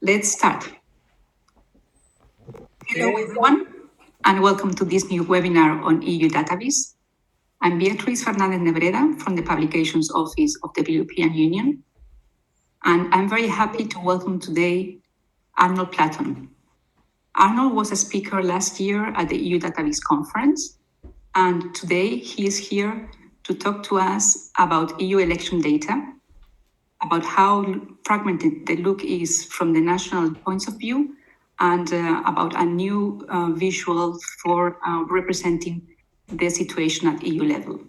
Let's start. Hello, everyone, and welcome to this new webinar on EU DataViz. I'm Beatriz Fernández Nebreda from the Publications Office of the European Union, and I'm very happy to welcome today Arnold Platon. Arnold was a speaker last year at the EU DataViz conference, and today he is here to talk to us about EU election data, about how fragmented the look is from the national points of view, and about a new visual for representing the situation at EU level.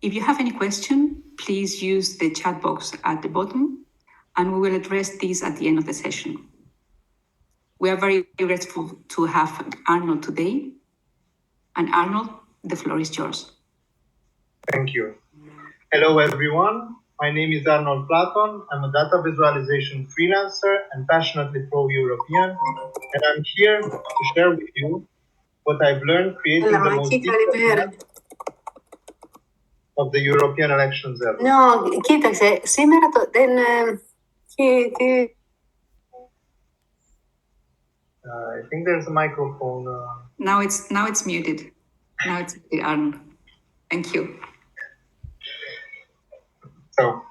If you have any question, please use the chat box at the bottom, and we will address these at the end of the session. We are very grateful to have Arnold today. And Arnold, the floor is yours. Thank you. Hello, everyone. My name is Arnold Platon. I'm a data visualization freelancer and passionately pro-European, and I'm here to share with you what I've learned creating the most detailed map of the European elections ever. No, kiitakse. I think there's a microphone. Now it's muted. Now it's muted, Arnold. Thank you. So,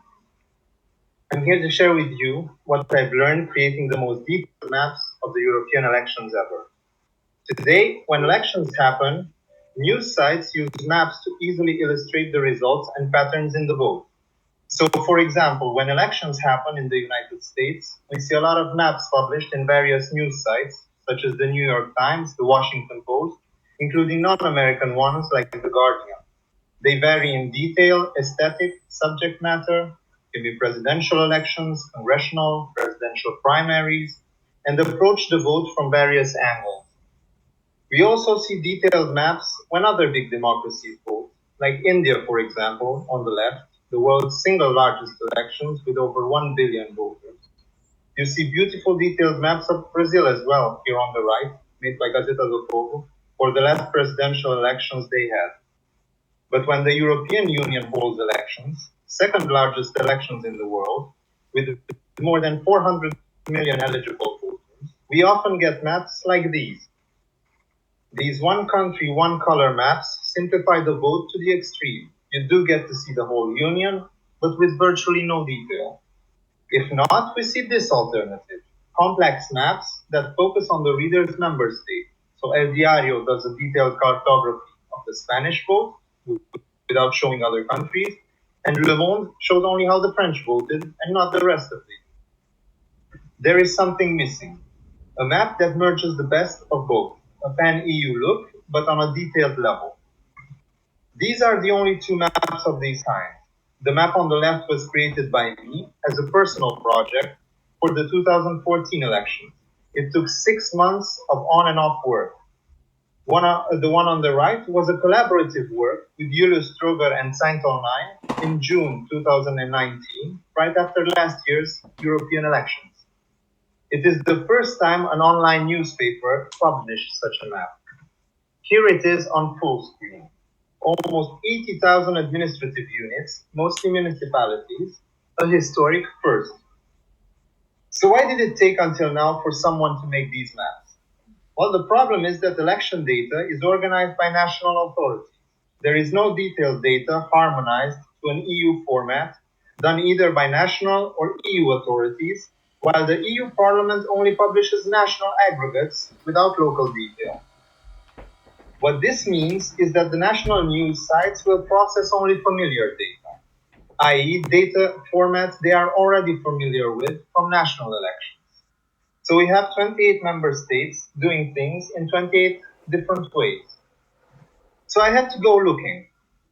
I'm here to share with you what I've learned creating the most detailed maps of the European elections ever. Today, when elections happen, news sites use maps to easily illustrate the results and patterns in the vote. So, for example, when elections happen in the United States, we see a lot of maps published in various news sites, such as the New York Times, the Washington Post, including non-American ones like The Guardian. They vary in detail, aesthetic, subject matter, can be presidential elections, congressional, presidential primaries, and approach the vote from various angles. We also see detailed maps when other big democracies vote, like India, for example, on the left, the world's single largest elections with over 1 billion voters. You see beautiful detailed maps of Brazil as well, here on the right, made by Gazeta do Povo, for the last presidential elections they had. But when the European Union holds elections, second largest elections in the world, with more than 400 million eligible voters, we often get maps like these. These one country, one color maps simplify the vote to the extreme. You do get to see the whole union, but with virtually no detail. If not, we see this alternative, complex maps that focus on the reader's member state. So El Diario does a detailed cartography of the Spanish vote, without showing other countries, and Le Monde showed only how the French voted and not the rest of it. There is something missing, a map that merges the best of both, a pan-EU look, but on a detailed level. These are the only two maps of this kind. The map on the left was created by me as a personal project for the 2014 elections. It took 6 months of on and off work. The one on the right was a collaborative work with Julius Stroger and Zeit Online in June 2019, right after last year's European elections. It is the first time an online newspaper published such a map. Here it is on full screen. Almost 80,000 administrative units, mostly municipalities, a historic first. So why did it take until now for someone to make these maps? Well, the problem is that election data is organized by national authorities. There is no detailed data harmonized to an EU format, done either by national or EU authorities, while the EU Parliament only publishes national aggregates without local detail. What this means is that the national news sites will process only familiar data, i.e. data formats they are already familiar with from national elections. So we have 28 member states doing things in 28 different ways. So I had to go looking.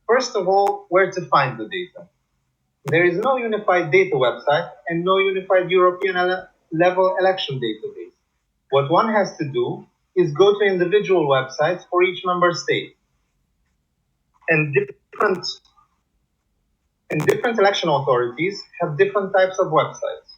First of all, where to find the data. There is no unified data website and no unified European level election database. What one has to do is go to individual websites for each member state. And different election authorities have different types of websites.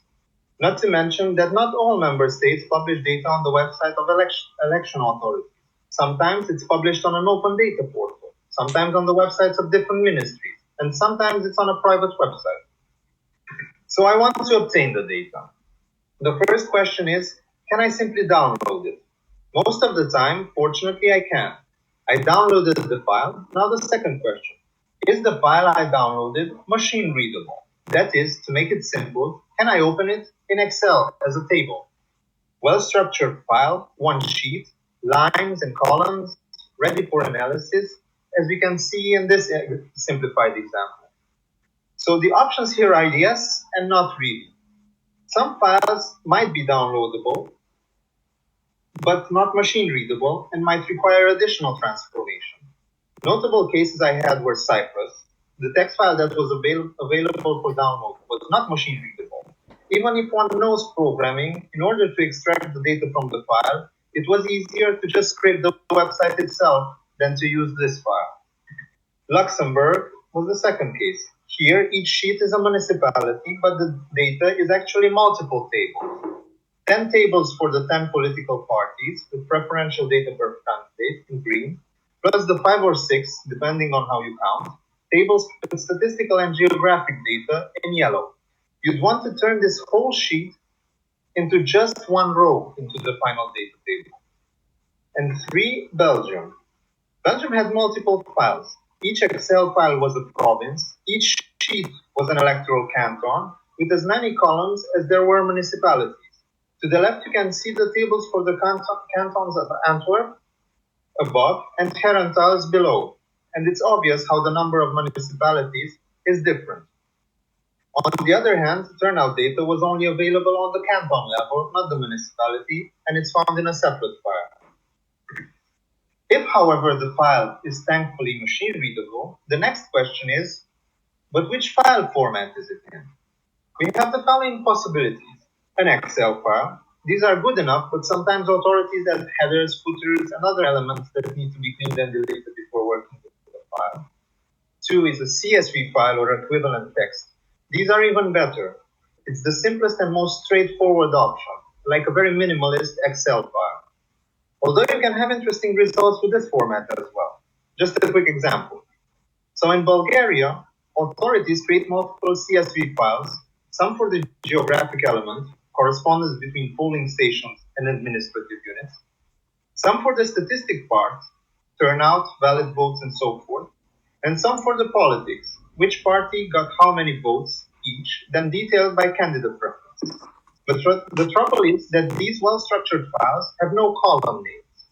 Not to mention that not all member states publish data on the website of election authorities. Sometimes it's published on an open data portal, sometimes on the websites of different ministries, and sometimes it's on a private website. So I want to obtain the data. The first question is, can I simply download it? Most of the time, fortunately, I can. I downloaded the file. Now the second question, is the file I downloaded machine readable? That is, to make it simple, can I open it in Excel as a table? Well-structured file, one sheet, lines and columns, ready for analysis, as we can see in this simplified example. So the options here are yes and not really. Some files might be downloadable, but not machine readable and might require additional transformation. Notable cases I had were Cyprus. The text file that was available for download was not machine readable. Even if one knows programming, in order to extract the data from the file, it was easier to just scrape the website itself than to use this file. Luxembourg was the second case. Here, each sheet is a municipality, but the data is actually multiple tables. 10 tables for the 10 political parties with preferential data per candidate in green, plus the 5 or 6, depending on how you count, tables with statistical and geographic data in yellow. You'd want to turn this whole sheet into just one row into the final data table. And 3, Belgium. Belgium had multiple files. Each Excel file was a province. Each sheet was an electoral canton with as many columns as there were municipalities. To the left, you can see the tables for the cantons of Antwerp above and Herentals below. And it's obvious how the number of municipalities is different. On the other hand, turnout data was only available on the canton level, not the municipality, and it's found in a separate file. If, however, the file is thankfully machine readable, the next question is, but which file format is it in? We have the following possibilities. An Excel file. These are good enough, but sometimes authorities add headers, footers, and other elements that need to be cleaned and deleted before working with the file. 2 is a CSV file or equivalent text. These are even better. It's the simplest and most straightforward option, like a very minimalist Excel file. Although you can have interesting results with this format as well. Just a quick example. So in Bulgaria, authorities create multiple CSV files, some for the geographic element, correspondence between polling stations and administrative units, some for the statistic part, turnout, valid votes, and so forth, and some for the politics, which party got how many votes each, then detailed by candidate preference. But the trouble is that these well-structured files have no column names.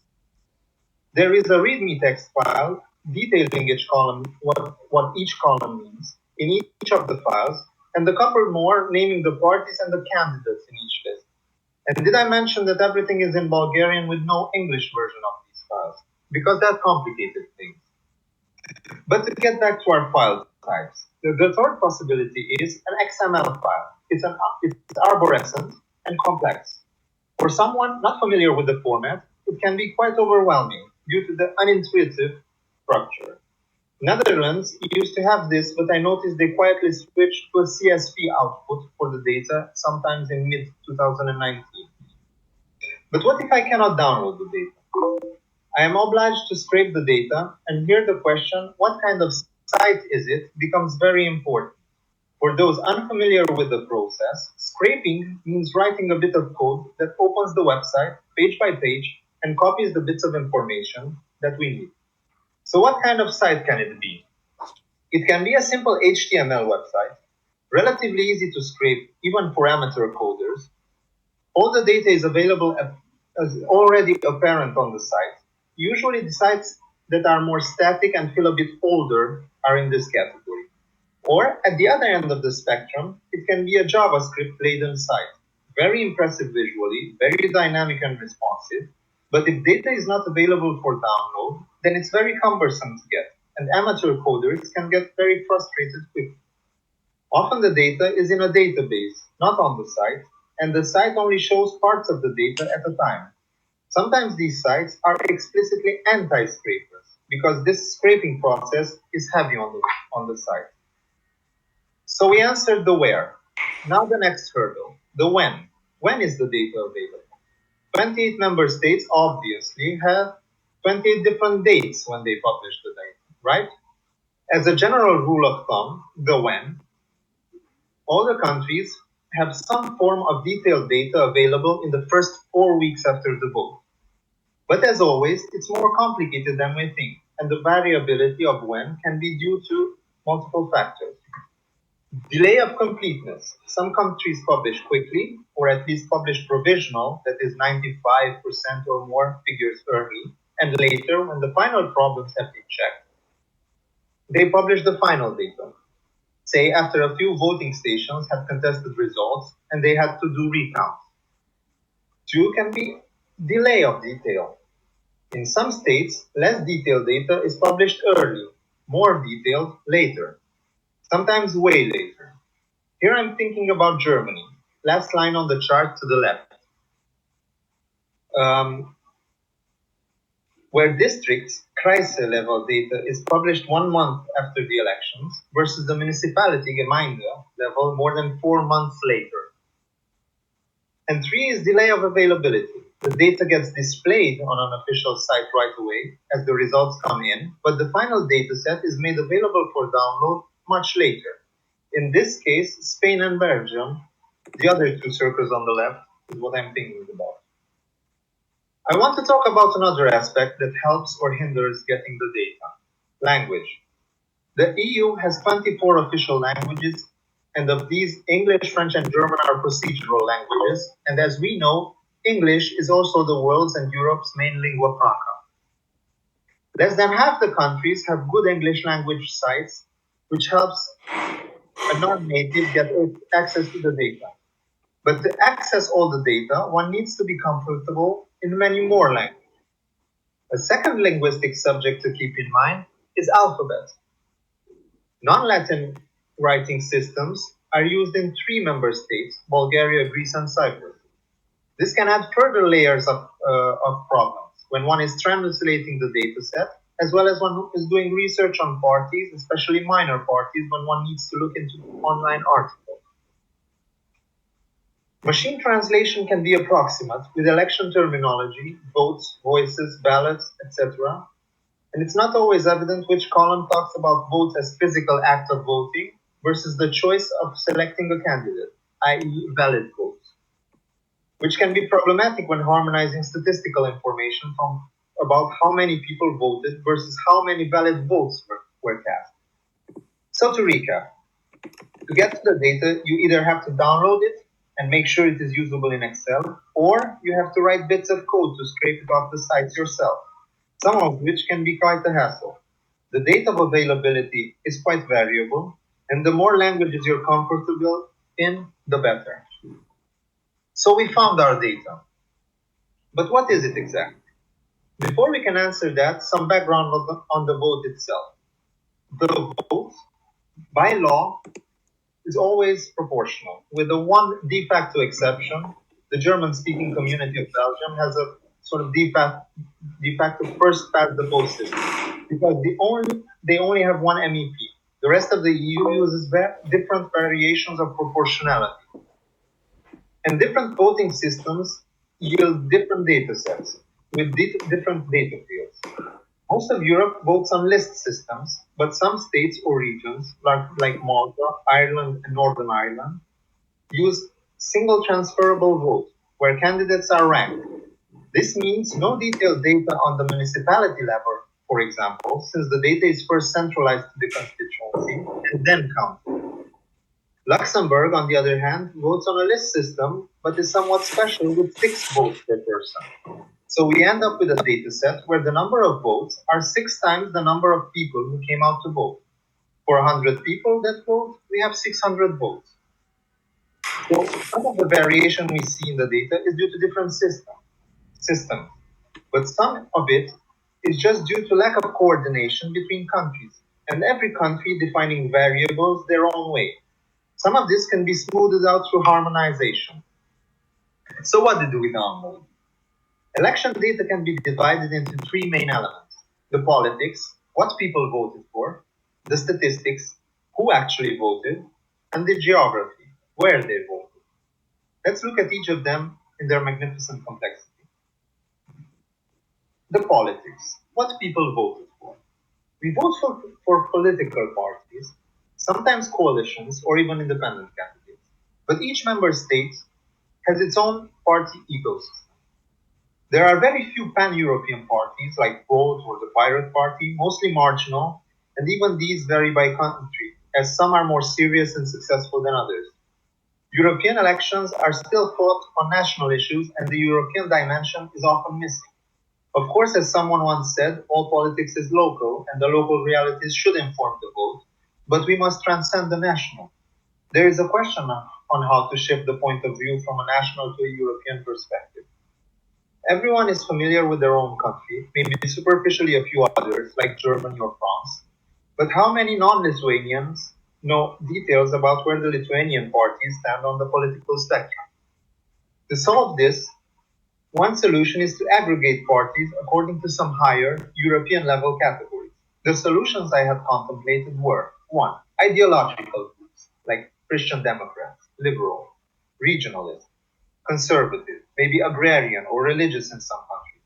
There is a README text file detailing each column, what each column means in each of the files, and a couple more naming the parties and the candidates in each list. And did I mention that everything is in Bulgarian with no English version of these files? Because that complicated things. But to get back to our file types, the third possibility is an XML file. It's arborescent and complex. For someone not familiar with the format, it can be quite overwhelming due to the unintuitive structure. Netherlands used to have this, but I noticed they quietly switched to a CSV output for the data, sometimes in mid-2019. But what if I cannot download the data? I am obliged to scrape the data, and here the question, what kind of site is it, becomes very important. For those unfamiliar with the process, scraping means writing a bit of code that opens the website page by page and copies the bits of information that we need. So what kind of site can it be? It can be a simple HTML website, relatively easy to scrape even for amateur coders. All the data is available as already apparent on the site. Usually the sites that are more static and feel a bit older are in this category. Or at the other end of the spectrum, it can be a JavaScript-laden site, very impressive visually, very dynamic and responsive, but if data is not available for download, then it's very cumbersome to get, and amateur coders can get very frustrated quickly. Often the data is in a database, not on the site, and the site only shows parts of the data at a time. Sometimes these sites are explicitly anti-scrapers, because this scraping process is heavy on the site. So we answered the where. Now the next hurdle, the when. When is the data available? 28 member states obviously have 28 different dates when they publish the data, right? As a general rule of thumb, the when, all the countries have some form of detailed data available in the first 4 weeks after the vote. But as always, it's more complicated than we think, and the variability of when can be due to multiple factors. Delay of completeness. Some countries publish quickly, or at least publish provisional, that is 95% or more figures early, and later, when the final problems have been checked, they publish the final data. Say after a few voting stations had contested results and they had to do recounts. Two can be delay of detail. In some states, less detailed data is published early, more detailed later, sometimes way later. Here I'm thinking about Germany, last line on the chart to the left, where districts, Kreise-level data is published 1 month after the elections versus the municipality, Gemeinde level more than 4 months later. And 3 is delay of availability. The data gets displayed on an official site right away as the results come in, but the final data set is made available for download much later. In this case, Spain and Belgium, the other 2 circles on the left, is what I'm thinking about. I want to talk about another aspect that helps or hinders getting the data: language. The EU has 24 official languages, and of these, English, French, and German are procedural languages, and as we know, English is also the world's and Europe's main lingua franca. Less than half the countries have good English language sites, which helps a non-native get access to the data. But to access all the data, one needs to be comfortable in many more languages. A second linguistic subject to keep in mind is alphabet. Non-Latin writing systems are used in 3 member states: Bulgaria, Greece, and Cyprus. This can add further layers of problems when one is translating the dataset, as well as one is doing research on parties, especially minor parties, when one needs to look into online articles. Machine translation can be approximate with election terminology, votes, voices, ballots, etc. And it's not always evident which column talks about votes as physical act of voting versus the choice of selecting a candidate, i.e. valid votes, which can be problematic when harmonizing statistical information about how many people voted versus how many valid votes were cast. So to recap, to get to the data, you either have to download it and make sure it is usable in Excel, or you have to write bits of code to scrape it off the sites yourself, some of which can be quite a hassle. The date of availability is quite variable, and the more languages you're comfortable in, the better. So we found our data. But what is it exactly? Before we can answer that, some background on the vote itself. The vote, by law, is always proportional, with the one de facto exception. The German-speaking community of Belgium has a sort of de facto first past the post system, because they only have one MEP. The rest of the EU uses different variations of proportionality. And different voting systems yield different data sets with different data fields. Most of Europe votes on list systems, but some states or regions, like Malta, Ireland, and Northern Ireland, use single transferable vote, where candidates are ranked. This means no detailed data on the municipality level, for example, since the data is first centralized to the constituency and then counted. Luxembourg, on the other hand, votes on a list system, but is somewhat special with 6 votes per person. So we end up with a data set where the number of votes are 6 times the number of people who came out to vote. For 100 people that vote, we have 600 votes. So some of the variation we see in the data is due to different systems, but some of it is just due to lack of coordination between countries, and every country defining variables their own way. Some of this can be smoothed out through harmonization. So what did we download? Election data can be divided into 3 main elements: the politics, what people voted for; the statistics, who actually voted; and the geography, where they voted. Let's look at each of them in their magnificent complexity. The politics, what people voted for. We vote for political parties, sometimes coalitions or even independent candidates. but each member state has its own party ecosystem. There are very few pan-European parties like Volt or the Pirate Party, mostly marginal, and even these vary by country, as some are more serious and successful than others. European elections are still fought on national issues, and the European dimension is often missing. Of course, as someone once said, all politics is local, and the local realities should inform the vote, but we must transcend the national. There is a question on how to shift the point of view from a national to a European perspective. Everyone is familiar with their own country, maybe superficially a few others, like Germany or France, but how many non-Lithuanians know details about where the Lithuanian parties stand on the political spectrum? To solve this, one solution is to aggregate parties according to some higher European-level categories. The solutions I had contemplated were: 1. Ideological groups, like Christian Democrats, liberal, regionalist, conservative, maybe agrarian or religious in some countries.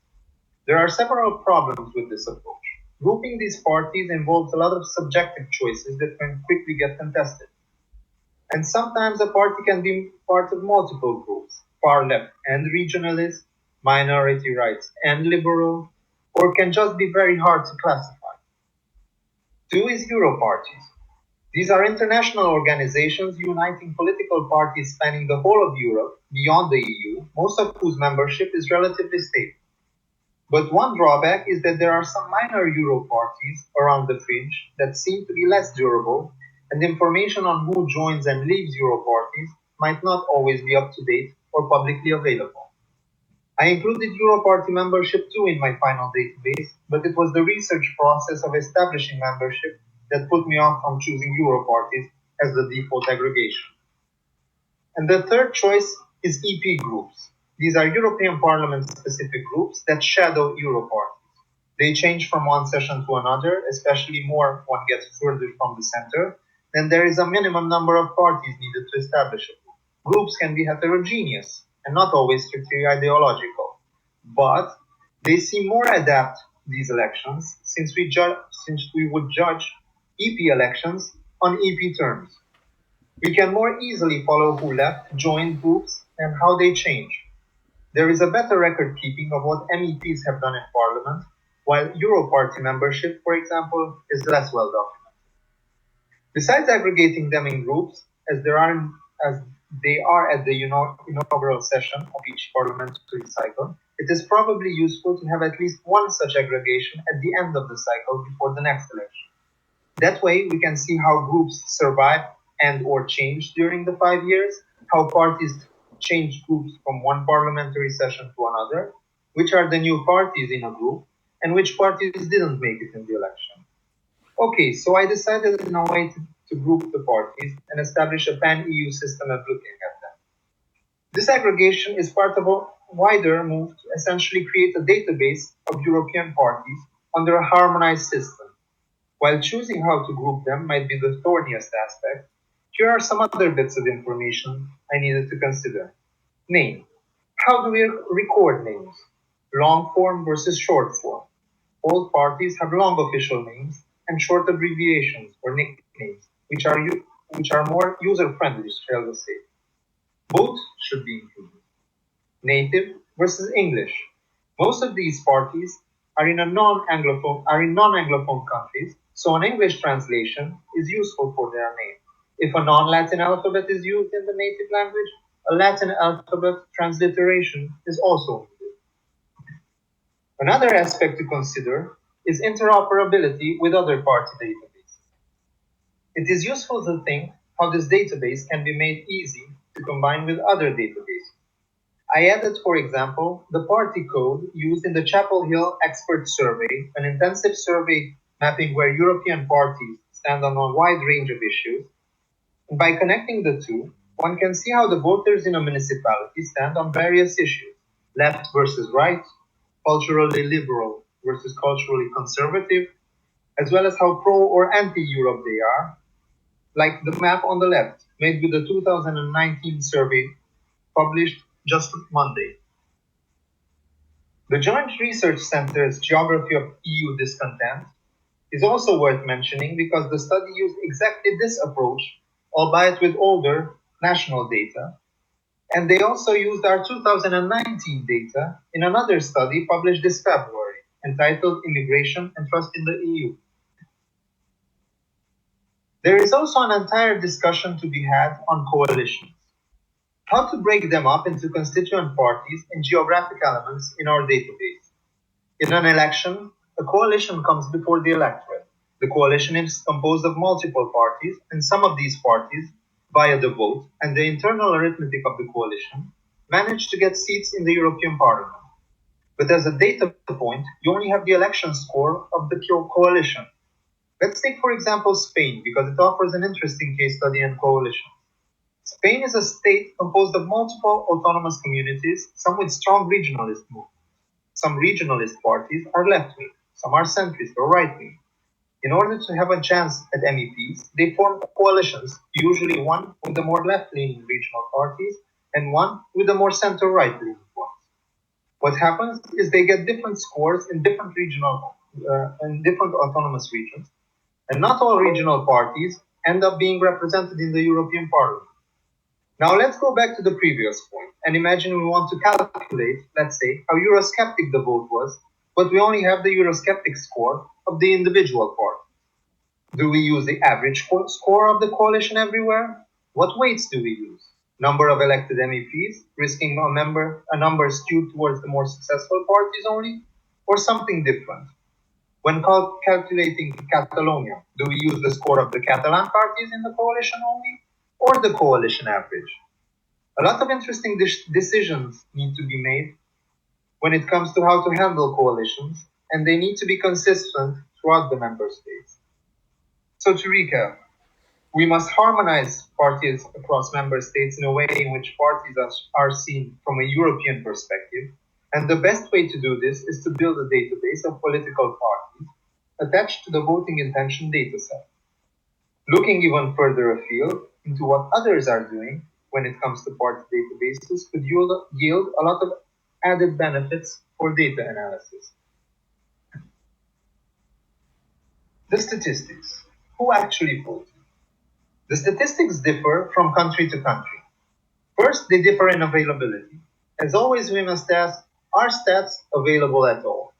There are several problems with this approach. Grouping these parties involves a lot of subjective choices that can quickly get contested. And sometimes a party can be part of multiple groups, far left and regionalist, minority rights and liberal, or can just be very hard to classify. 2 is Euro parties. These are international organizations uniting political parties spanning the whole of Europe, beyond the EU, most of whose membership is relatively stable. But one drawback is that there are some minor Euro parties around the fringe that seem to be less durable, and information on who joins and leaves Euro parties might not always be up to date or publicly available. I included Euro party membership too in my final database, but it was the research process of establishing membership that put me off from choosing Euro parties as the default aggregation. And the third choice is EP groups. These are European Parliament specific groups that shadow Euro parties. They change from one session to another, especially more one gets further from the center, then there is a minimum number of parties needed to establish a group. Groups can be heterogeneous and not always strictly ideological, but they seem more adapt these elections since we would judge EP elections on EP terms. We can more easily follow who left, joined groups, and how they change. There is a better record keeping of what MEPs have done in Parliament, while Euro party membership, for example, is less well documented. Besides aggregating them in groups, as they are at the inaugural session of each parliamentary cycle, it is probably useful to have at least one such aggregation at the end of the cycle before the next election. That way, we can see how groups survive and or change during the 5 years, how parties change groups from one parliamentary session to another, which are the new parties in a group, and which parties didn't make it in the election. Okay, so I decided in a way to group the parties and establish a pan-EU system of looking at them. This aggregation is part of a wider move to essentially create a database of European parties under a harmonized system. While choosing how to group them might be the thorniest aspect, here are some other bits of information I needed to consider. Name. How do we record names? Long form versus short form. All parties have long official names and short abbreviations or nicknames, which are more user-friendly, shall we say. Both should be included. Native versus English. Most of these parties are in non-Anglophone countries, so an English translation is useful for their name. If a non-Latin alphabet is used in the native language, a Latin alphabet transliteration is also needed. Another aspect to consider is interoperability with other party databases. It is useful to think how this database can be made easy to combine with other databases. I added, for example, the party code used in the Chapel Hill Expert Survey, an intensive survey mapping where European parties stand on a wide range of issues. And by connecting the two, one can see how the voters in a municipality stand on various issues, left versus right, culturally liberal versus culturally conservative, as well as how pro or anti-Europe they are, like the map on the left, made with the 2019 survey published just Monday. The Joint Research Centre's Geography of EU Discontent is also worth mentioning because the study used exactly this approach, albeit with older, national data, and they also used our 2019 data in another study published this February, entitled Immigration and Trust in the EU. There is also an entire discussion to be had on coalitions. How to break them up into constituent parties and geographic elements in our database. In an election, a coalition comes before the electorate. The coalition is composed of multiple parties, and some of these parties, via the vote and the internal arithmetic of the coalition, manage to get seats in the European Parliament. But as a data point, you only have the election score of the coalition. Let's take, for example, Spain, because it offers an interesting case study on coalition. Spain is a state composed of multiple autonomous communities, some with strong regionalist movements. Some regionalist parties are left-wing, some are centrist or right-wing. In order to have a chance at MEPs, they form coalitions, usually one with the more left-leaning regional parties and one with the more center-right-leaning ones. What happens is they get different scores in different regional and different autonomous regions, and not all regional parties end up being represented in the European Parliament. Now let's go back to the previous point and imagine we want to calculate, let's say, how Eurosceptic the vote was, but we only have the Eurosceptic score of the individual party. Do we use the average score of the coalition everywhere? What weights do we use? Number of elected MEPs, risking a number skewed towards the more successful parties only, or something different? When calculating Catalonia, do we use the score of the Catalan parties in the coalition only, or the coalition average? A lot of interesting decisions need to be made when it comes to how to handle coalitions, and they need to be consistent throughout the member states. So to recap, we must harmonize parties across member states in a way in which parties are seen from a European perspective, and the best way to do this is to build a database of political parties attached to the voting intention dataset. Looking even further afield into what others are doing when it comes to party databases could yield a lot of added benefits for data analysis. The statistics. Who actually voted? The statistics differ from country to country. First, they differ in availability. As always, we must ask, are stats available at all?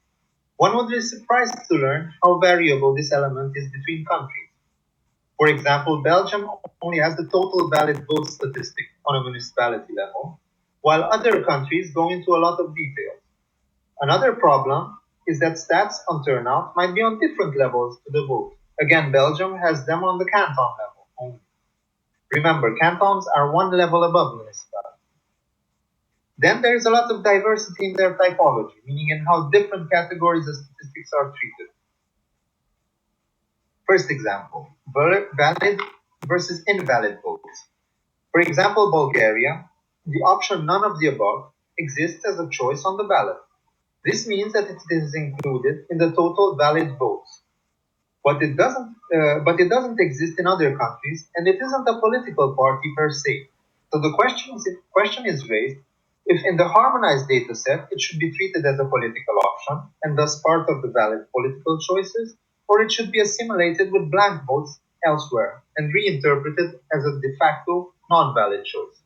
One would be surprised to learn how variable this element is between countries. For example, Belgium only has the total valid vote statistic on a municipality level, while other countries go into a lot of detail. Another problem is that stats on turnout might be on different levels to the vote. Again, Belgium has them on the canton level only. Remember, cantons are one level above municipalities. Then there is a lot of diversity in their typology, meaning in how different categories of statistics are treated. First example, valid versus invalid votes. For example, Bulgaria, the option none of the above exists as a choice on the ballot. This means that it is included in the total valid votes. But it doesn't exist in other countries, and it isn't a political party per se. So the question is raised if in the harmonized data set it should be treated as a political option and thus part of the valid political choices, or it should be assimilated with blank votes elsewhere and reinterpreted as a de facto non-valid choice.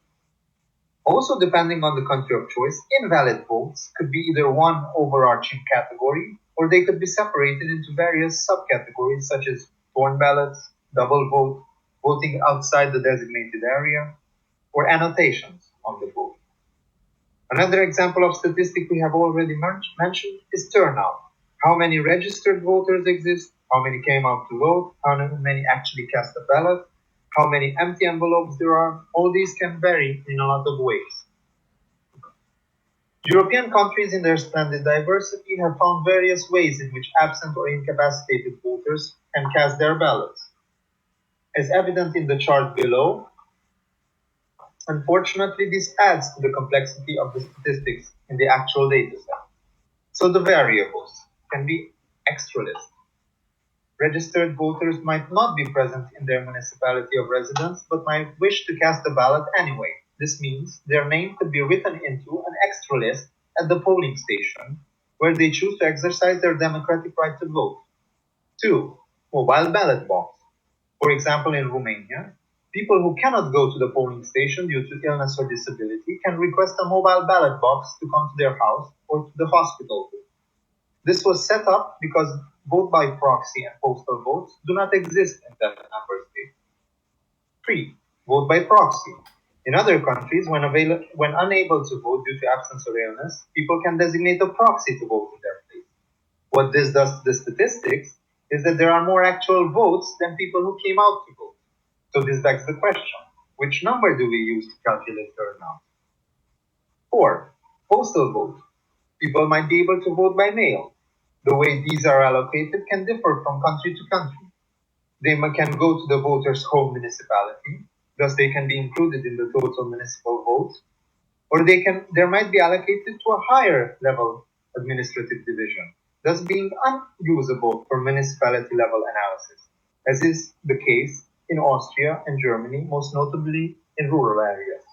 Also, depending on the country of choice, invalid votes could be either one overarching category, or they could be separated into various subcategories such as torn ballots, double vote, voting outside the designated area, or annotations on the vote. Another example of statistic we have already mentioned is turnout. How many registered voters exist, how many came out to vote, how many actually cast a ballot, how many empty envelopes there are. All these can vary in a lot of ways. European countries in their splendid diversity have found various ways in which absent or incapacitated voters can cast their ballots. As evident in the chart below, unfortunately, this adds to the complexity of the statistics in the actual dataset. So the variables can be extra list. Registered voters might not be present in their municipality of residence, but might wish to cast a ballot anyway. This means their name could be written into an extra list at the polling station, where they choose to exercise their democratic right to vote. 2. Mobile ballot box. For example, in Romania, People who cannot go to the polling station due to illness or disability can request a mobile ballot box to come to their house or to the hospital. This was set up because vote by proxy and postal votes do not exist in that member state. 3. Vote by proxy. In other countries, when unable to vote due to absence or illness, people can designate a proxy to vote in their place. What this does to the statistics is that there are more actual votes than people who came out to vote. So this begs the question, which number do we use to calculate turnout? 4. Postal vote. People might be able to vote by mail. The way these are allocated can differ from country to country. They can go to the voter's home municipality, thus they can be included in the total municipal votes, or there might be allocated to a higher level administrative division, thus being unusable for municipality-level analysis, as is the case in Austria and Germany, most notably in rural areas.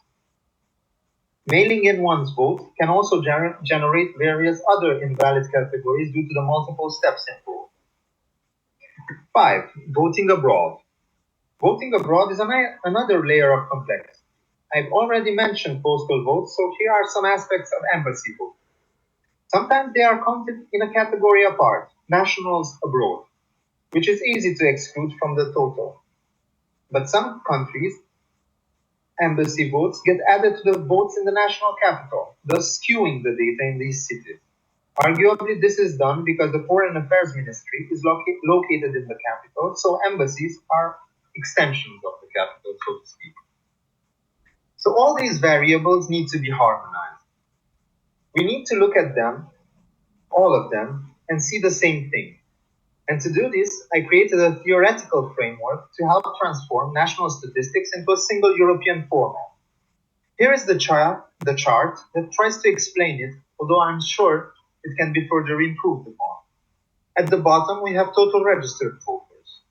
Mailing in one's vote can also generate various other invalid categories due to the multiple steps involved. 5. Voting abroad. Voting abroad is another layer of complexity. I've already mentioned postal votes, so here are some aspects of embassy voting. Sometimes they are counted in a category apart, nationals abroad, which is easy to exclude from the total. But some countries, embassy votes get added to the votes in the national capital, thus skewing the data in these cities. Arguably, this is done because the Foreign Affairs Ministry is located in the capital, so embassies are extensions of the capital, so to speak. So all these variables need to be harmonized. We need to look at them, all of them, and see the same thing. And to do this, I created a theoretical framework to help transform national statistics into a single European format. Here is the chart that tries to explain it, although I'm sure it can be further improved upon. At the bottom, we have total registered voters.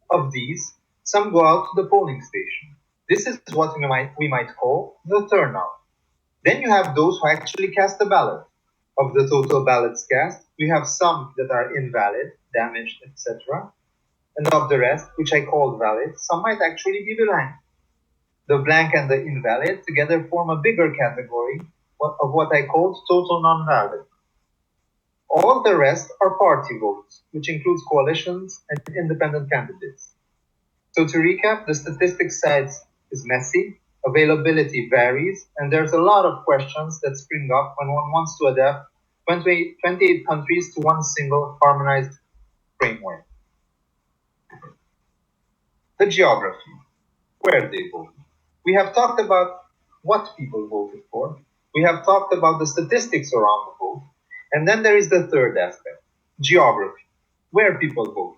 Of these, some go out to the polling station. This is what we might call the turnout. Then you have those who actually cast a ballot. Of the total ballots cast, we have some that are invalid, damaged, etc. And of the rest, which I called valid, some might actually be blank. The blank and the invalid together form a bigger category of what I called total non-valid. All the rest are party votes, which includes coalitions and independent candidates. So to recap, the statistics side is messy, availability varies, and there's a lot of questions that spring up when one wants to adapt 28 countries to one single harmonized framework. The geography, where they voted. We have talked about what people voted for. We have talked about the statistics around the vote. And then there is the third aspect, geography, where people vote.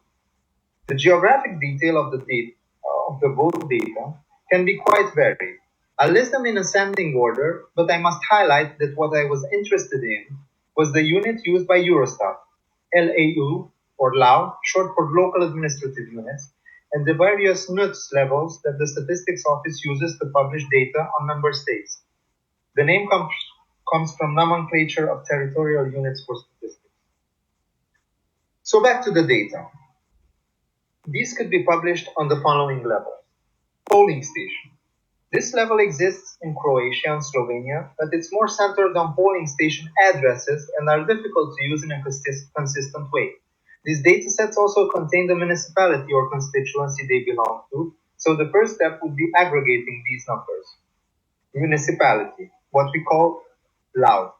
The geographic detail of the vote data can be quite varied. I'll list them in ascending order, but I must highlight that what I was interested in was the unit used by Eurostat, LAU, or LAU, short for Local Administrative Units, and the various NUTS levels that the Statistics Office uses to publish data on member states. The name comes from nomenclature of territorial units for statistics. So back to the data. These could be published on the following levels. Polling station. This level exists in Croatia and Slovenia, but it's more centered on polling station addresses and are difficult to use in a consistent way. These datasets also contain the municipality or constituency they belong to, so the first step would be aggregating these numbers. Municipality, what we call LAU.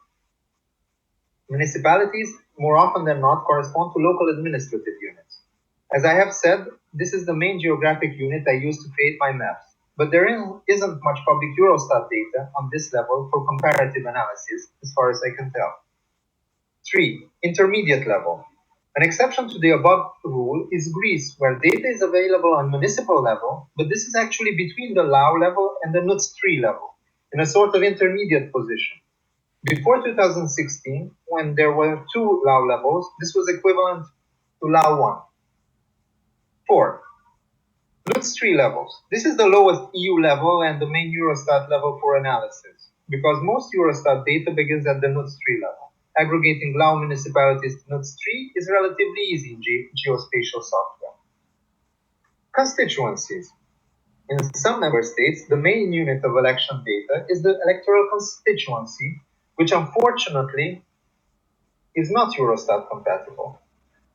Municipalities, more often than not, correspond to local administrative units. As I have said, this is the main geographic unit I use to create my maps. But there isn't much public Eurostat data on this level for comparative analysis, as far as I can tell. 3. Intermediate level. An exception to the above rule is Greece, where data is available on municipal level, but this is actually between the LAU level and the NUTS 3 level, in a sort of intermediate position. Before 2016, when there were 2 LAU levels, this was equivalent to LAU 1. 4. NUTS 3 levels. This is the lowest EU level and the main Eurostat level for analysis, because most Eurostat data begins at the NUTS 3 level. Aggregating LAU municipalities to NUTS 3 is relatively easy in geospatial software. Constituencies. In some member states, the main unit of election data is the electoral constituency, which unfortunately is not Eurostat compatible.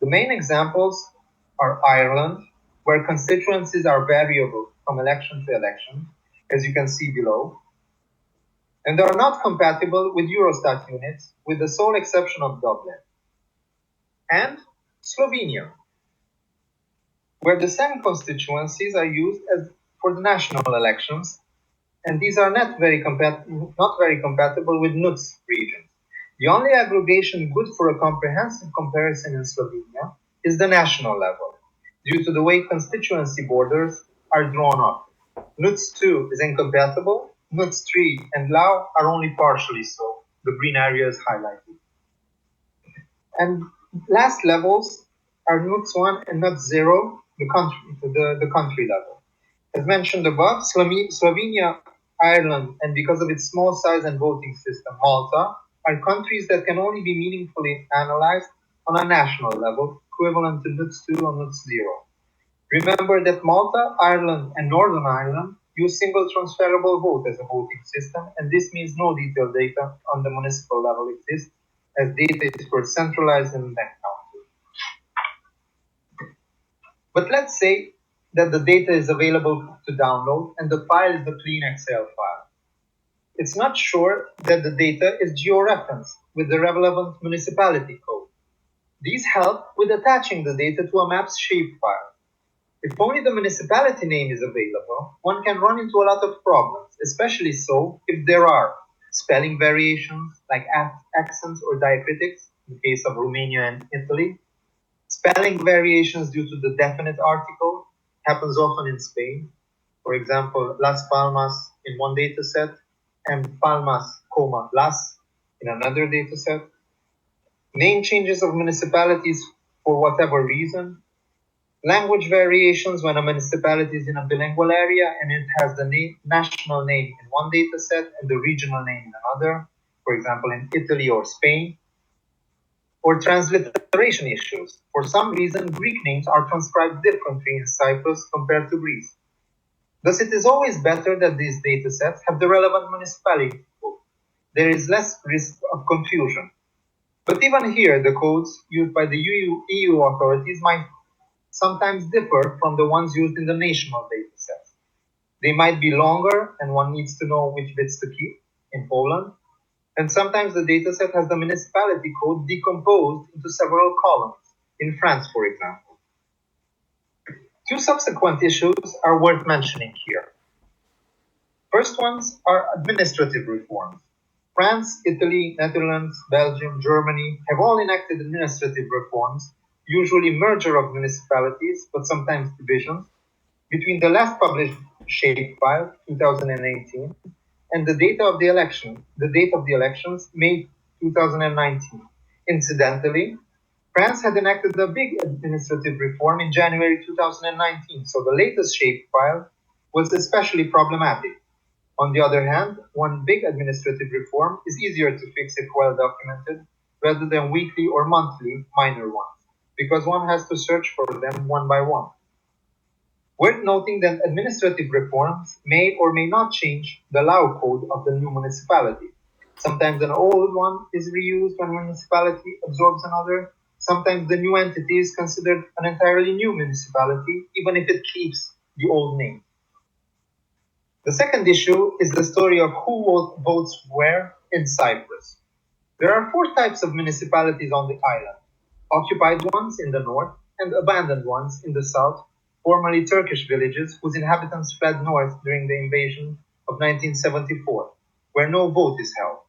The main examples are Ireland, where constituencies are variable from election to election, as you can see below, and are not compatible with Eurostat units, with the sole exception of Dublin. And Slovenia, where the same constituencies are used as for the national elections, and these are not very compatible with NUTS regions. The only aggregation good for a comprehensive comparison in Slovenia is the national level, due to the way constituency borders are drawn up. NUTS 2 is incompatible, NUTS 3 and Lao are only partially so, the green area is highlighted. And last levels are NUTS 1 and NUTS 0, the country level. As mentioned above, Slovenia, Ireland, and because of its small size and voting system, Malta, are countries that can only be meaningfully analyzed on a national level, equivalent to NUTS 2 or NUTS 0. Remember that Malta, Ireland, and Northern Ireland use single transferable vote as a voting system, and this means no detailed data on the municipal level exists, as data is first centralized and then counted. But let's say that the data is available to download and the file is a clean Excel file. It's not sure that the data is georeferenced with the relevant municipality code. These help with attaching the data to a map's shapefile. If only the municipality name is available, one can run into a lot of problems, especially so if there are spelling variations like accents or diacritics in the case of Romania and Italy. Spelling variations due to the definite article happens often in Spain. For example, Las Palmas in one dataset and Palmas, Las in another dataset. Name changes of municipalities for whatever reason. Language variations when a municipality is in a bilingual area and it has the national name in one dataset and the regional name in another, for example, in Italy or Spain. Or transliteration issues. For some reason, Greek names are transcribed differently in Cyprus compared to Greece. Thus, it is always better that these datasets have the relevant municipality code. There is less risk of confusion. But even here, the codes used by the EU authorities might sometimes differ from the ones used in the national datasets. They might be longer, and one needs to know which bits to keep in Poland. And sometimes the dataset has the municipality code decomposed into several columns, in France, for example. Two subsequent issues are worth mentioning here. First ones are administrative reforms. France, Italy, Netherlands, Belgium, Germany have all enacted administrative reforms, usually merger of municipalities, but sometimes divisions, between the last published shapefile, 2018, and the date of the elections, May 2019. Incidentally, France had enacted a big administrative reform in January 2019, so the latest shapefile was especially problematic. On the other hand, one big administrative reform is easier to fix if well documented, rather than weekly or monthly minor ones, because one has to search for them one by one. Worth noting that administrative reforms may or may not change the law code of the new municipality. Sometimes an old one is reused when a municipality absorbs another. Sometimes the new entity is considered an entirely new municipality, even if it keeps the old name. The second issue is the story of who votes where in Cyprus. There are 4 types of municipalities on the island: occupied ones in the north and abandoned ones in the south, formerly Turkish villages whose inhabitants fled north during the invasion of 1974, where no vote is held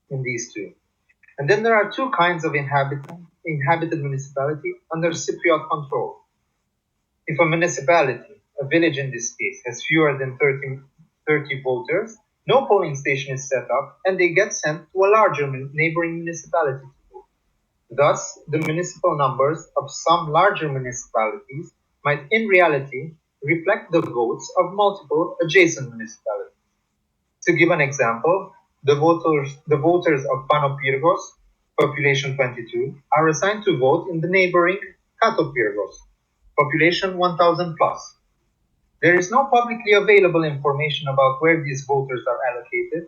in these two. And then there are 2 kinds of inhabited municipality under Cypriot control. If a municipality, a village in this case, has fewer than 30 voters, no polling station is set up and they get sent to a larger neighboring municipality to vote. Thus, the municipal numbers of some larger municipalities might in reality reflect the votes of multiple adjacent municipalities. To give an example, the voters of Panopyrgos, population 22, are assigned to vote in the neighboring Katopyrgos, population 1000 plus. There is no publicly available information about where these voters are allocated,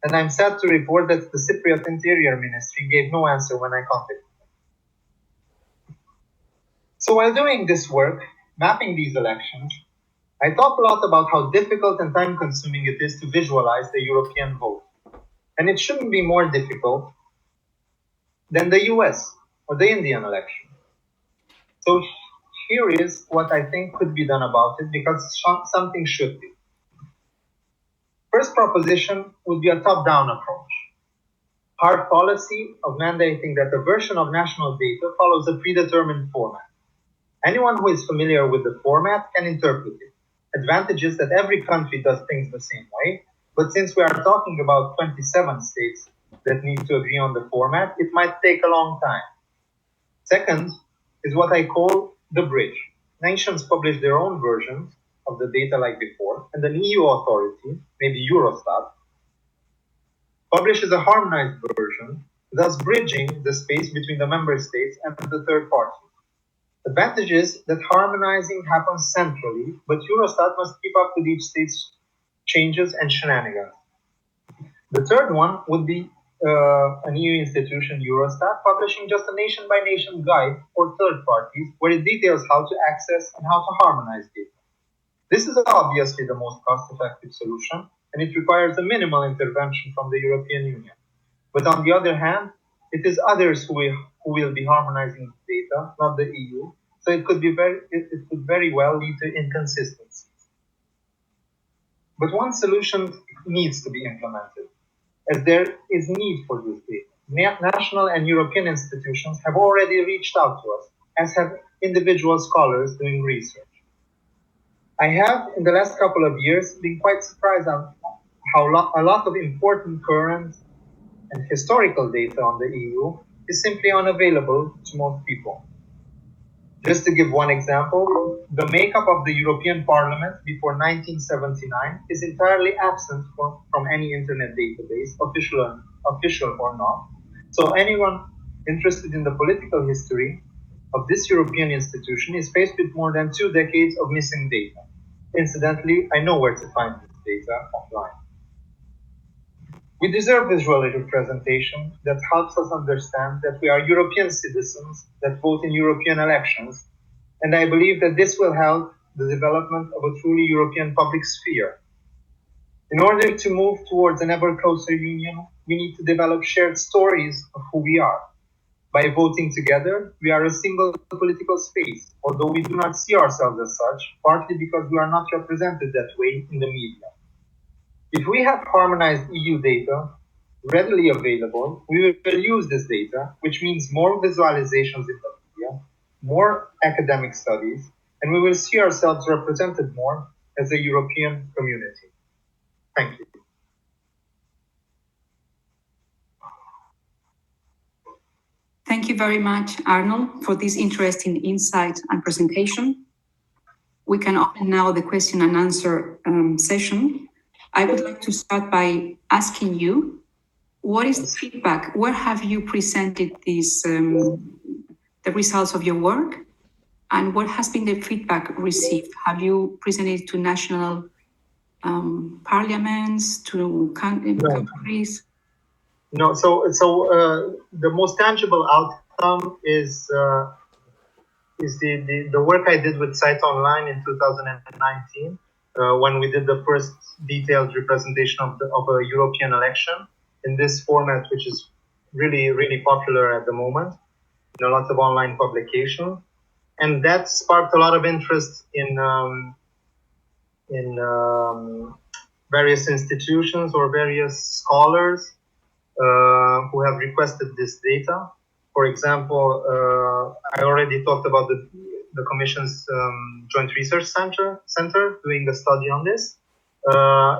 and I'm sad to report that the Cypriot Interior Ministry gave no answer when I contacted them. So while doing this work, mapping these elections, I thought a lot about how difficult and time-consuming it is to visualize the European vote. And it shouldn't be more difficult than the US or the Indian election. So here is what I think could be done about it, because something should be. First proposition would be a top-down approach. Hard policy of mandating that a version of national data follows a predetermined format. Anyone who is familiar with the format can interpret it. Advantage is that every country does things the same way, but since we are talking about 27 states that need to agree on the format, it might take a long time. Second is what I call the bridge. Nations publish their own versions of the data like before, and an EU authority, maybe Eurostat, publishes a harmonized version, thus bridging the space between the member states and the third party. The advantage is that harmonizing happens centrally, but Eurostat must keep up with each state's changes and shenanigans. The third one would be an EU institution, Eurostat, publishing just a nation-by-nation guide for third parties, where it details how to access and how to harmonize data. This is obviously the most cost-effective solution, and it requires a minimal intervention from the European Union. But on the other hand, it is others who will be harmonizing data, not the EU, so it could very well lead to inconsistencies. But one solution needs to be implemented, as there is need for this data. National and European institutions have already reached out to us, as have individual scholars doing research. I have, in the last couple of years, been quite surprised on how a lot of important current and historical data on the EU is simply unavailable to most people. Just to give one example, the makeup of the European Parliament before 1979 is entirely absent from any internet database, official or not. So anyone interested in the political history of this European institution is faced with more than 2 decades of missing data. Incidentally, I know where to find this data offline. We deserve visual representation that helps us understand that we are European citizens that vote in European elections, and I believe that this will help the development of a truly European public sphere. In order to move towards an ever closer union, we need to develop shared stories of who we are. By voting together, we are a single political space, although we do not see ourselves as such, partly because we are not represented that way in the media. If we have harmonized EU data readily available, we will use this data, which means more visualizations in the media, more academic studies, and we will see ourselves represented more as a European community. Thank you. Thank you very much, Arnold, for this interesting insight and presentation. We can open now the question and answer session. I would like to start by asking you, what is the feedback? Where have you presented these, the results of your work? And what has been the feedback received? Have you presented it to national parliaments, to countries? No, so the most tangible outcome is the work I did with Zeit Online in 2019, when we did the first detailed representation of a European election in this format, which is really popular at the moment in a lot of online publication, and that sparked a lot of interest in various institutions or various scholars who have requested this data. For example, I already talked about the Commission's Joint Research Center doing a study on this.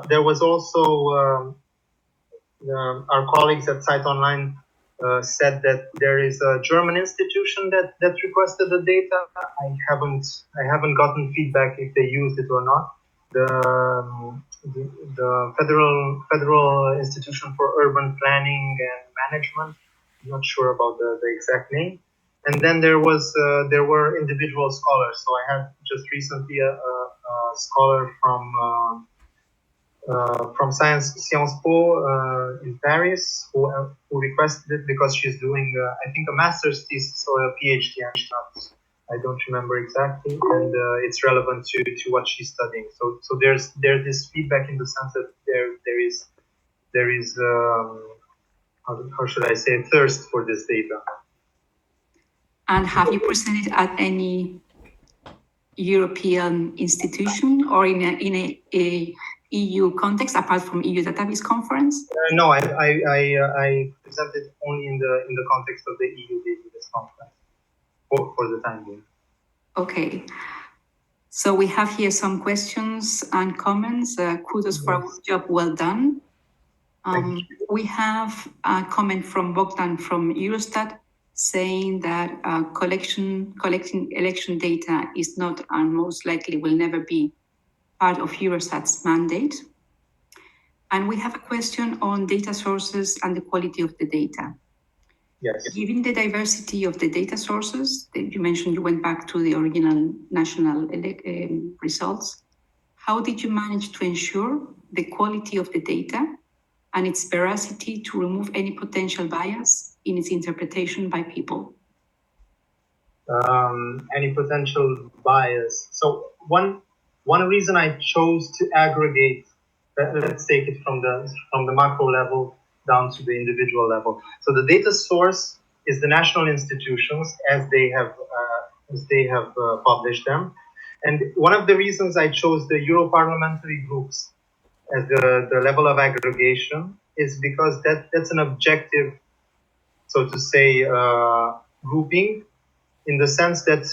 There was also our colleagues at Zeit Online said that there is a German institution that requested the data. I haven't gotten feedback if they used it or not. The Federal Institution for Urban Planning and Management. I'm not sure about the exact name. And then there were individual scholars. So I had just recently a scholar from Sciences Po in Paris, who requested it because she's doing, I think, a master's thesis or a PhD. I don't remember exactly, and it's relevant to what she's studying. So there's this feedback in the sense that there is how should I say, thirst for this data. And have you presented at any European institution or in a EU context apart from EU DataViz conference? No, I presented only in the context of the EU DataViz conference for the time being. Okay. So we have here some questions and comments. Kudos for a job well done. We have a comment from Bogdan from Eurostat saying that collecting election data is not and most likely will never be part of Eurostat's mandate. And we have a question on data sources and the quality of the data. Yes. Given the diversity of the data sources, you mentioned you went back to the original national results. How did you manage to ensure the quality of the data and its veracity to remove any potential bias in its interpretation by people? Any potential bias. So one reason I chose to aggregate, let's take it from the macro level down to the individual level. So the data source is the national institutions as they have published them. And one of the reasons I chose the Euro-parliamentary groups as the level of aggregation is because that's an objective, so to say, grouping, in the sense that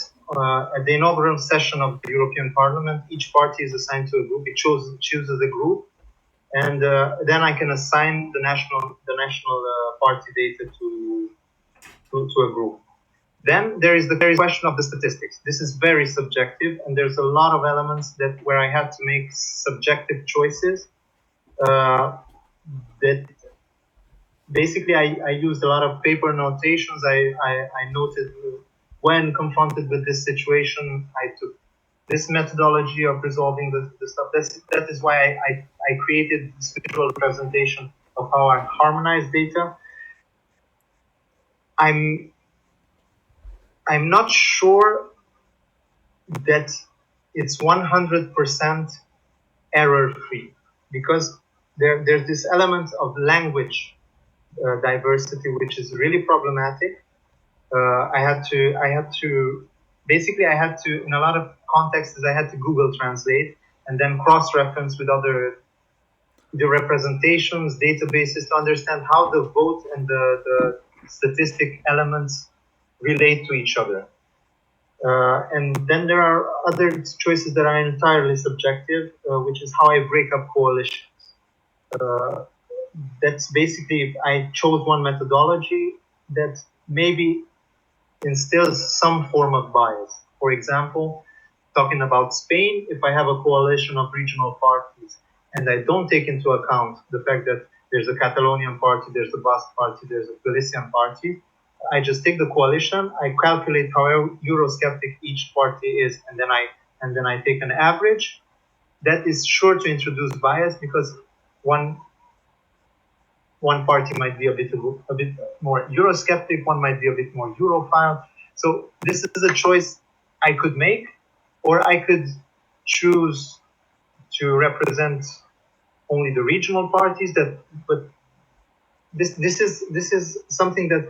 at the inaugural session of the European Parliament, each party is assigned to a group. It chooses a group, and then I can assign the national party data to a group. Then there is the question of the statistics. This is very subjective, and there's a lot of elements where I had to make subjective choices. That basically I used a lot of paper notations. I noted when confronted with this situation, I took this methodology of resolving the stuff. That is why I created this visual presentation of how I harmonize data. I'm not sure that it's 100% error-free, because there's this element of language diversity which is really problematic. I had to in a lot of contexts I had to Google Translate and then cross-reference with the representations, databases to understand how the vote and the statistic elements relate to each other. And then there are other choices that are entirely subjective, which is how I break up coalitions. That's basically, I chose one methodology that maybe instills some form of bias. For example, talking about Spain, if I have a coalition of regional parties and I don't take into account the fact that there's a Catalonian party, there's a Basque party, there's a Galician party, I just take the coalition, I calculate how Eurosceptic each party is, and then I take an average. That is sure to introduce bias, because one party might be a bit more Eurosceptic, one might be a bit more Europhile. So this is a choice I could make, or I could choose to represent only the regional parties. But this is something that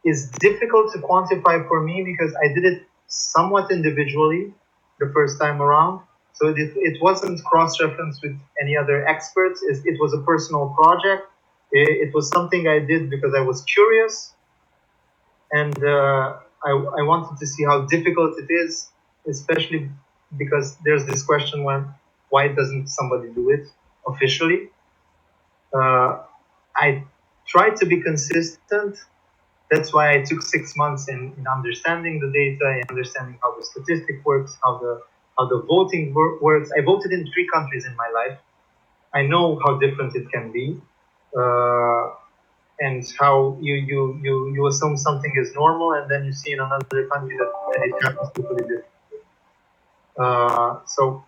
is difficult to quantify for me, because I did it somewhat individually the first time around. So it wasn't cross-referenced with any other experts. It was a personal project. It was something I did because I was curious, and I wanted to see how difficult it is, especially because there's this question why doesn't somebody do it officially? I tried to be consistent. That's why I took 6 months in understanding the data, in understanding how the statistic works, how the voting works. I voted in 3 countries in my life. I know how different it can be, and how you assume something is normal, and then you see in another country that it happens totally differently. So,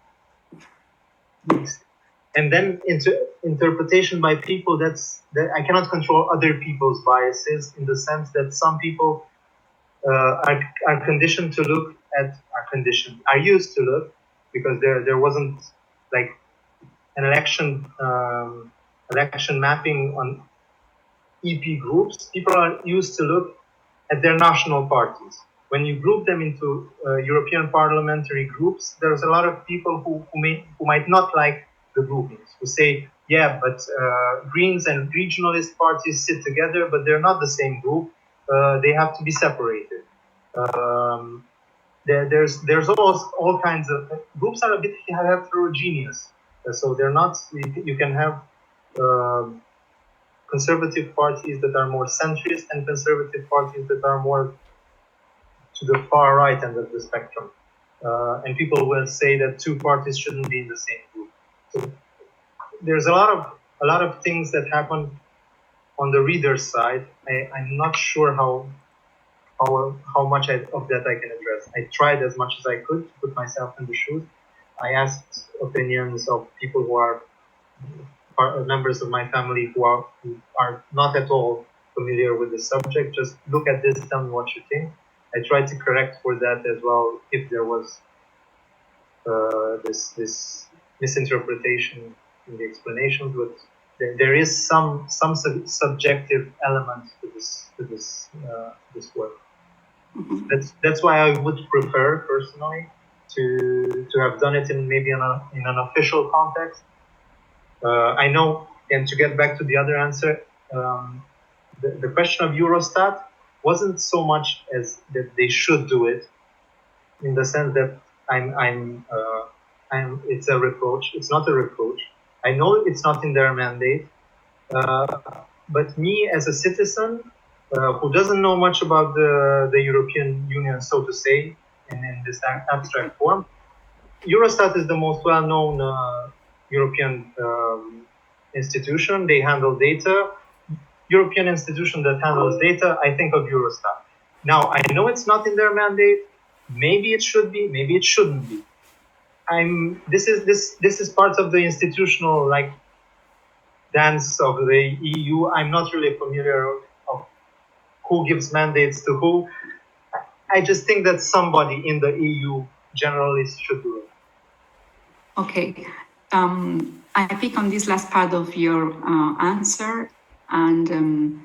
and then interpretation by people, that I cannot control other people's biases, in the sense that some people are conditioned to look at, are used to look, because there wasn't like an election mapping on EP groups. People are used to look at their national parties. When you group them into European parliamentary groups, there's a lot of people who might not like the groupings, who say, yeah, but Greens and regionalist parties sit together, but they're not the same group. They have to be separated. There's all kinds of groups are a bit heterogeneous, so they're not. You can have conservative parties that are more centrist and conservative parties that are more to the far right end of the spectrum. And people will say that two parties shouldn't be in the same group. So there's a lot of things that happen on the reader's side. I'm not sure how much of that I can address. I tried as much as I could to put myself in the shoes. I asked opinions of people who are members of my family who are not at all familiar with the subject. Just look at this, tell me what you think. I tried to correct for that as well if there was this misinterpretation in the explanations, but there is some subjective element to this work. That's why I would prefer personally to have done it in maybe in an official context. I know, and to get back to the other answer, the question of Eurostat wasn't so much as that they should do it, in the sense that it's a reproach. It's not a reproach. I know it's not in their mandate, but me as a citizen who doesn't know much about the European Union, so to say, in this abstract form, Eurostat is the most well-known European institution. They handle data. European institution that handles data, I think of Eurostat. Now, I know it's not in their mandate. Maybe it should be, maybe it shouldn't be. This is part of the institutional dance of the EU. I'm not really familiar of who gives mandates to who. I just think that somebody in the EU generally should do it. Okay. I pick on this last part of your answer, and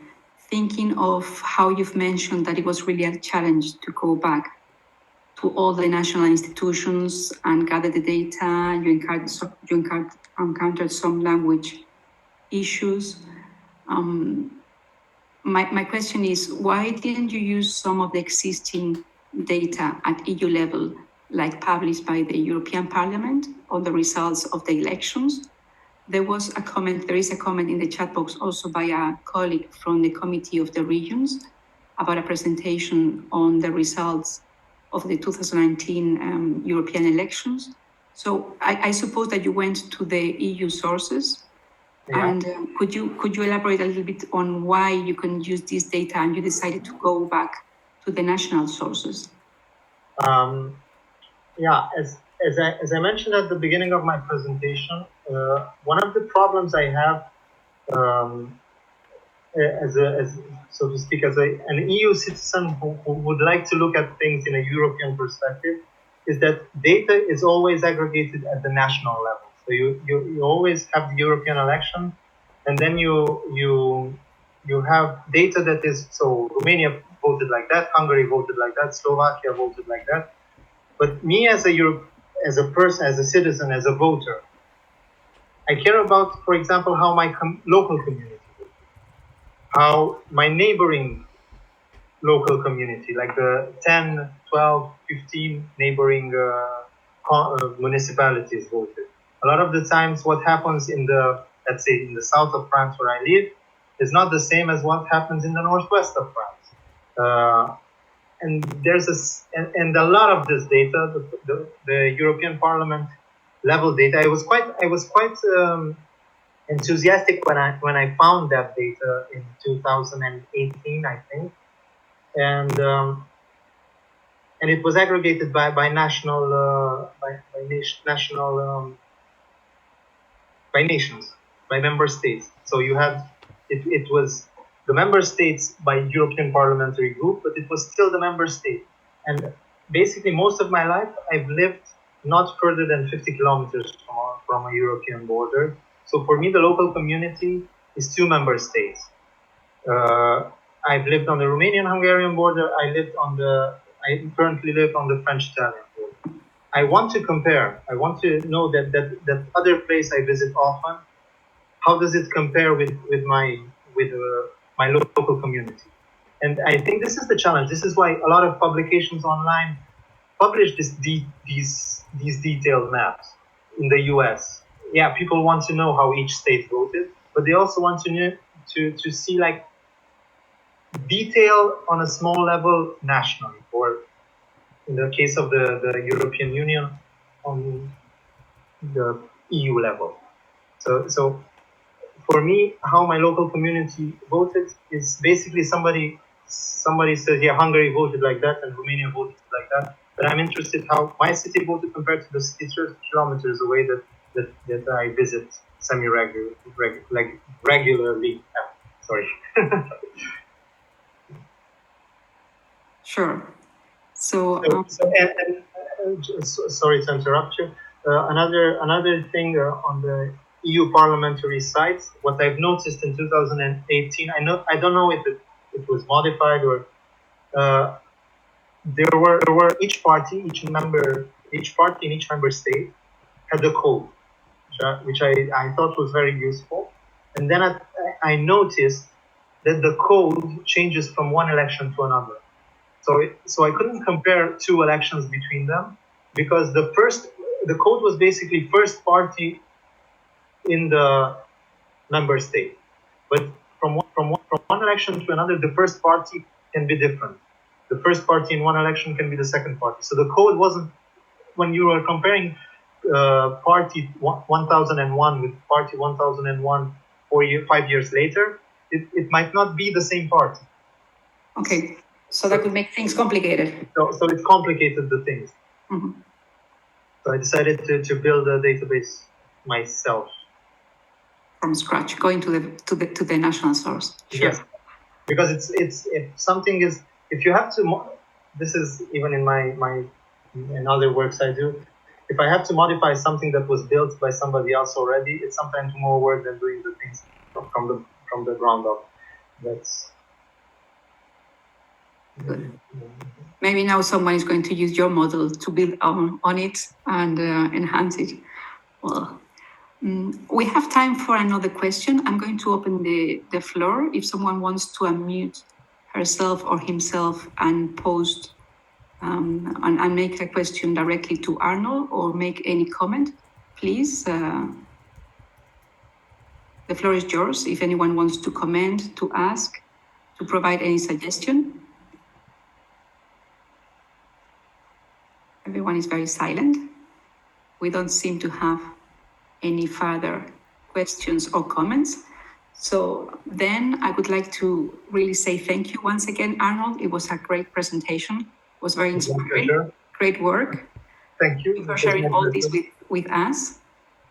thinking of how you've mentioned that it was really a challenge to go back to all the national institutions and gather the data. You encountered some language issues. My question is, why didn't you use some of the existing data at EU level, like published by the European Parliament on the results of the elections? There is a comment in the chat box also by a colleague from the Committee of the Regions about a presentation on the results of the 2019 European elections. So I suppose that you went to the EU sources. Yeah. And could you elaborate a little bit on why you can use this data and you decided to go back to the national sources? Yeah, as I mentioned at the beginning of my presentation, one of the problems I have as so to speak, as an EU citizen who would like to look at things in a European perspective, is that data is always aggregated at the national level. So you always have the European election, and then you have data that is, so Romania voted like that, Hungary voted like that, Slovakia voted like that. But me as a person, as a citizen, as a voter, I care about, for example, how my local community, how my neighboring local community, like the 10, 12, 15 neighboring municipalities voted. A lot of the times what happens in let's say in the south of France where I live, is not the same as what happens in the northwest of France. And and a lot of this data, the European Parliament level data, I was quite enthusiastic when I found that data in 2018, I think, and and it was aggregated by national by nations, by member states. So you had it was the member states by European Parliamentary Group, but it was still the member state. And basically, most of my life, I've lived not further than 50 kilometers from a European border. So for me, the local community is two member states. I've lived on the Romanian-Hungarian border. I currently live on the French-Italian border. I want to compare. I want to know that other place I visit often. How does it compare with my local community? And I think this is the challenge. This is why a lot of publications online publish these detailed maps in the US. Yeah, people want to know how each state voted, but they also want to see like detail on a small level nationally, or in the case of the European Union, on the EU level. So for me, how my local community voted is basically somebody says, yeah, Hungary voted like that and Romania voted like that. But I'm interested how my city voted compared to the city 30 kilometers away that I visit regularly. Sorry. Sure. So sorry to interrupt you. Another thing on the EU parliamentary sites, what I've noticed in 2018, I don't know if it was modified or there were each party in each member state had a code, which I thought was very useful. And then I noticed that the code changes from one election to another. So I couldn't compare two elections between them because the code was basically first party in the member state, but from one election to another, the first party can be different. The first party in one election can be the second party. So the code wasn't, when you were comparing party 1001 with party 1001 5 years later, it might not be the same party. Okay. So that could make things complicated. So it complicated the things. Mm-hmm. So I decided to build a database myself from scratch, going to the national source. Sure. Yes, because it's if something is, if you have to, this is even in in other works I do. If I have to modify something that was built by somebody else already, it's sometimes more work than doing the things from the ground up. That's good. Maybe now someone is going to use your model to build on it and enhance it. Well, we have time for another question. I'm going to open the floor. If someone wants to unmute herself or himself and post and make a question directly to Arnold or make any comment, please. The floor is yours. If anyone wants to comment, to ask, to provide any suggestion. Everyone is very silent. We don't seem to have any further questions or comments. So then I would like to really say thank you once again, Arnold. It was a great presentation. It was very inspiring. Great work. Thank you for sharing all this with us.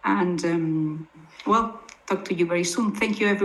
And well, talk to you very soon. Thank you, everyone.